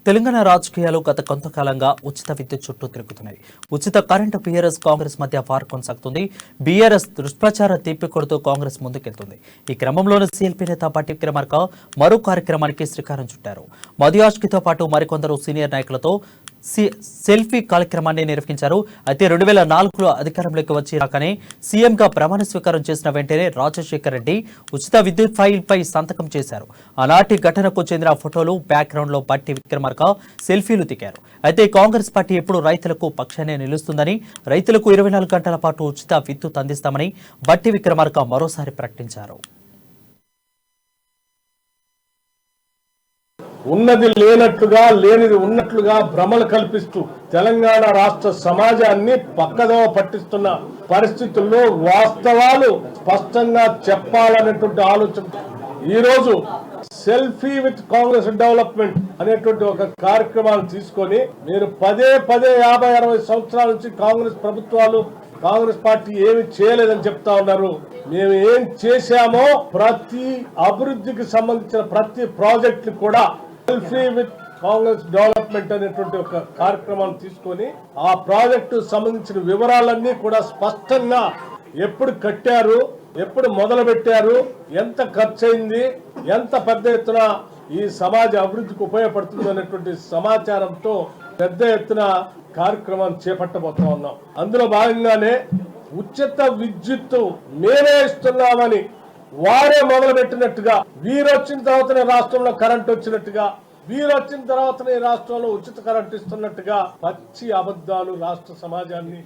తెలంగాణ రాజకీయాలు గత కొంతకాలంగా ఉచిత విద్యుత్ చుట్టూ తిరుగుతున్నాయి. ఉచిత కరెంటు బీఆర్ఎస్ కాంగ్రెస్ మధ్య వార్ కొనసాగుతుంది. బీఆర్ఎస్ దుష్ప్రచార తీపి కొడుతూ కాంగ్రెస్ ముందుకెళ్తుంది. ఈ క్రమంలోనే సీఎల్పీ నేత బట్టి విక్రమార్క మరో కార్యక్రమానికి శ్రీకారం చుట్టారు. మధుయాష్కితో పాటు మరికొందరు సీనియర్ నాయకులతో సెల్ఫీ కార్యక్రమాన్ని నిర్వహించారు. అయితే 2004లో అధికారంలోకి వచ్చి రాకనే సీఎంగా ప్రమాణ స్వీకారం చేసిన వెంటనే రాజశేఖర్ రెడ్డి ఉచిత విద్యుత్ ఫైల్ పై సంతకం చేశారు. ఆనాటి ఘటనకు చెందిన ఫోటోలు బ్యాక్గ్రౌండ్ లో బట్టి విక్రమార్క సెల్ఫీలు దిగారు. అయితే కాంగ్రెస్ పార్టీ ఎప్పుడు రైతులకు పక్షానే నిలుస్తుందని, రైతులకు 24 గంటల పాటు ఉచిత విద్యుత్ అందిస్తామని బట్టి విక్రమార్క మరోసారి ప్రకటించారు. ఉన్నది లేనట్లుగా లేనిది ఉన్నట్లుగా భ్రమలు కల్పిస్తూ తెలంగాణ రాష్ట్ర సమాజాన్ని పక్కదోవ పట్టిస్తున్న పరిస్థితుల్లో వాస్తవాలు స్పష్టంగా చెప్పాలనేటువంటి ఆలోచన ఈరోజు సెల్ఫీ విత్ కాంగ్రెస్ డెవలప్మెంట్ అనేటువంటి ఒక కార్యక్రమాన్ని తీసుకొని మీరు పదే 50-60 సంవత్సరాల నుంచి కాంగ్రెస్ ప్రభుత్వాలు కాంగ్రెస్ పార్టీ ఏమి చేయలేదని చెప్తా ఉన్నారు. మేము ఏం చేశామో ప్రతి అభివృద్ధికి సంబంధించిన ప్రతి ప్రాజెక్ట్ కూడా సెల్ఫీ విత్ కాంగ్రెస్ డెవలప్మెంట్ అనేటువంటి ఒక కార్యక్రమాన్ని తీసుకొని ఆ ప్రాజెక్టు సంబంధించిన వివరాలన్నీ కూడా స్పష్టంగా ఎప్పుడు కట్టారు, ఎప్పుడు మొదలు పెట్టారు, ఎంత ఖర్చు అయింది, ఎంత పెద్ద ఎత్తున ఈ సమాజ అభివృద్ధికి ఉపయోగపడుతుంది అనేటువంటి సమాచారంతో పెద్ద ఎత్తున కార్యక్రమాన్ని చేపట్టబోతా ఉన్నాం. అందులో భాగంగానే ఉచిత విద్యుత్తు మేమే ఇస్తున్నామని వారే మొదలు పెట్టినట్టుగా, వీరు వచ్చిన తర్వాతనే రాష్ట్రంలో కరెంట్ వచ్చినట్టుగా, వీరు వచ్చిన తర్వాతనే రాష్ట్రంలో ఉచిత కరెంట్ ఇస్తున్నట్టుగా పచ్చి అబద్ధాలు రాష్ట్ర సమాజాన్ని